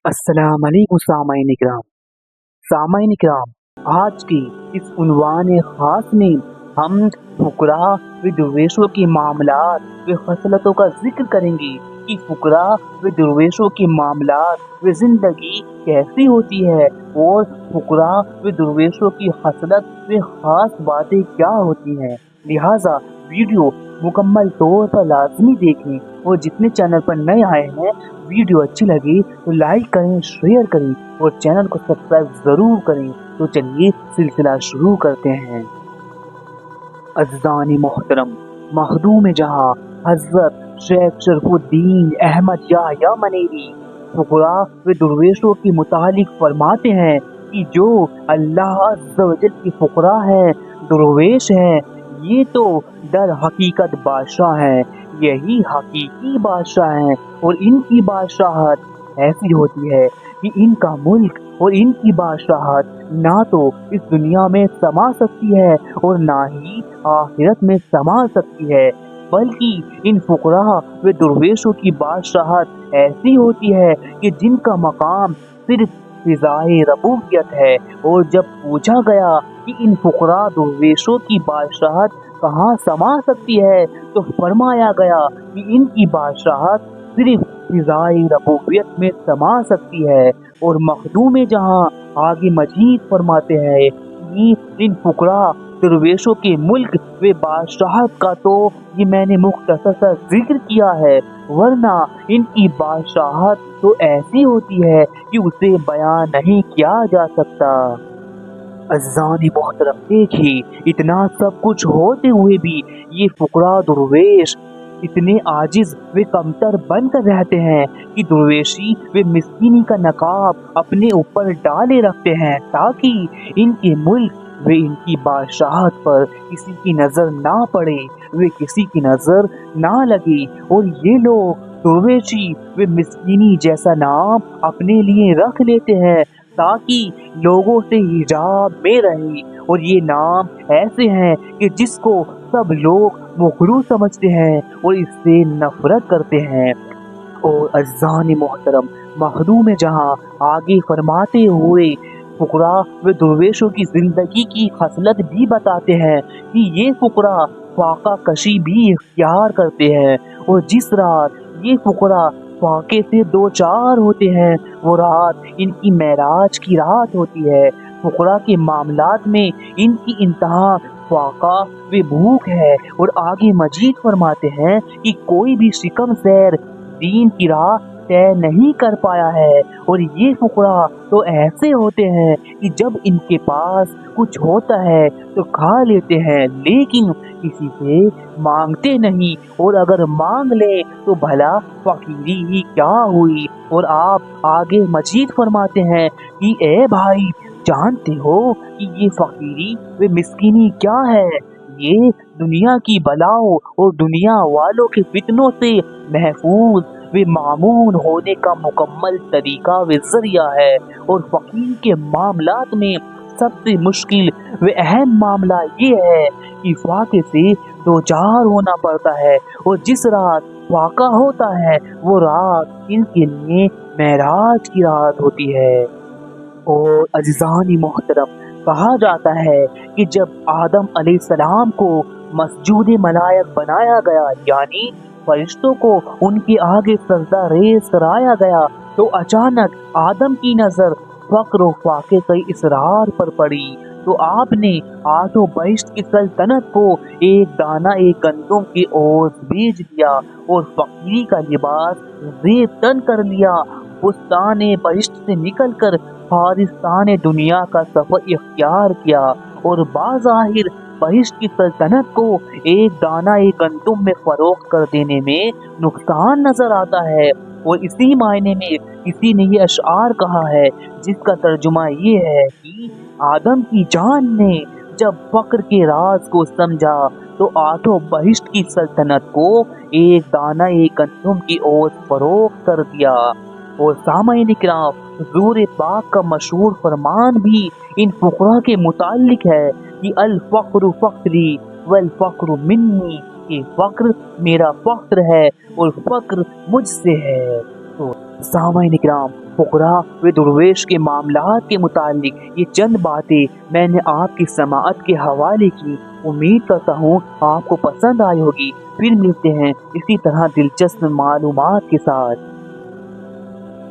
अस्सलाम वालेकुम सामाईन इकराम। आज की इस उन्वान खास में हम फुकरा व दरवेशों के मामलात व खसलतों का जिक्र करेंगे कि फुकरा व दरवेशों के मामलात व जिंदगी कैसी होती है और फुकरा व दरवेशों की खसलत व खास बातें क्या होती हैं। लिहाजा वीडियो मुकम्मल तौर पर लाजमी देखें और जितने चैनल पर नए आए हैं वीडियो अच्छी लगी तो लाइक करें, शेयर करें और चैनल को सब्सक्राइब जरूर करें। तो चलिए सिलसिला शुरू करते हैं। अज़ीज़ान मोहतरम, मखदूम जहाँ हज़रत शेख शरफुद्दीन अहमद याह्या मनेरी फुकरा व दरवेशों के मुतालिक फरमाते हैं कि जो अल्लाह अज़्ज़ व जल की फुकरा है, दरवेश हैं, ये तो दर हकीकत बादशाह हैं, यही हकीकी बादशाह हैं और इनकी बादशाहत ऐसी होती है कि इनका मुल्क और इनकी बादशाहत ना तो इस दुनिया में समा सकती है और ना ही आखिरत में समा सकती है, बल्कि इन फुकरा व दरवेशों की बादशाहत ऐसी होती है कि जिनका मकाम सिर्फ फिजाए रबूबियत है। और जब पूछा गया कि इन फुकरा दरवेशों की बादशाहत कहाँ समा सकती है तो फरमाया गया कि इनकी बादशाहत सिर्फ फिजाए रबूबियत में समा सकती है। और मखदूम जहाँ आगे मजीद फरमाते हैं कि इन फुकरा दरवेशों के मुल्क व बादशाहत का तो ये मैंने मुख्तसर सा जिक्र किया है, वरना इनकी बादशाहत तो ऐसी होती है कि उसे बयान नहीं किया जा सकता। अज़ीज़ान मोहतरम, देखिए इतना सब कुछ होते हुए भी ये फुकरा दरवेश इतने आजिज व कमतर बनकर रहते हैं कि दरवेशी व मिस्कीनी का नकाब अपने ऊपर डाले रखते हैं ताकि इनके मुल्क व इनकी बादशाहत पर किसी की नज़र ना पड़े, वे किसी की नज़र ना लगे। और ये लोग दरवेशी व मिस्कीनी जैसा नाम अपने लिए रख लेते हैं ताकि लोगों से हिजाब में रहे। और ये नाम ऐसे हैं कि जिसको सब लोग मुखरू समझते हैं और इससे नफरत करते हैं। और अज़ीज़ान मोहतरम, मखदूम जहाँ आगे फरमाते हुए फुकरा व दरवेशों की जिंदगी की खसलत भी बताते हैं कि ये फुकरा फाका कशी भी इख्तियार करते हैं और जिस रात ये फुकरा फाके से दो चार होते हैं वो रात इनकी मेराज की रात होती है। फुकरा के मामलात में इनकी इंतहा फाका व भूख है। और आगे मजीद फरमाते हैं कि कोई भी शिकम सैर दीन की राह तय नहीं कर पाया है। और ये फुकरा तो ऐसे होते हैं कि जब इनके पास कुछ होता है तो खा लेते हैं, लेकिन किसी से मांगते नहीं, और अगर मांग ले तो भला फकीरी ही क्या हुई। और आप आगे मजीद फरमाते हैं कि ए भाई, जानते हो कि ये फकीरी व मिस्कीनी क्या है? ये दुनिया की बलाओं और दुनिया वालों के फितनों से महफूज व मामून होने का मुकम्मल तरीका व जरिया है। और फकीर के मामलात में सबसे मुश्किल व अहम मामला ये है कि फाके से दो चार होना पड़ता है और जिस रात फाका होता है वो रात इनके लिए महराज की रात होती है। और अज़ीज़ानी मोहतरम, कहा जाता है कि जब आदम अलैहिस्सलाम को मसजूद मलायक बनाया गया, यानी फरिश्तों को उनके आगे सजदा रेज़ कराया गया, तो अचानक आदम की नज़र फ़क्र व फाके के इसरार पर पड़ी। तो आपने आठों बहिश्त की सल्तनत को एक दाना एक गंदुम की ओर भेज दिया और फकीरी का लिबास ज़ेब तन कर लिया। बुस्तान बहिश्त से निकलकर फारिस्तान दुनिया का सफर इख्तियार किया और बाज़ाहिर बहिश्त की सल्तनत को एक दाना एक गंदुम में फरोख्त कर देने में नुकसान नजर आता है। और इसी मायने में किसी ने ये अशआर कहा है जिसका तर्जुमा ये है कि आदम की जान ने जब फक्र के राज को समझा तो आठों बहिश्त की सल्तनत को एक दाना एक गंदुम की ओर फरोख्त कर दिया। और सामाईन इकराम, हुज़ूर पाक का मशहूर फरमान भी इन फुकरा के मुताल्लिक है कि अल फ़क्र फ़क्री वल फ़क्र मिन्नी, कि फ़क्र मेरा फ़क्र है और फ़क्र मुझसे है। تو سامعین کرام، فقراء و درویش کے معاملات کے متعلق یہ چند باتیں میں نے آپ کی سماعت کے حوالے کی۔ امید کرتا ہوں آپ کو پسند آئی ہوگی۔ پھر ملتے ہیں اسی طرح دلچسپ معلومات کے ساتھ۔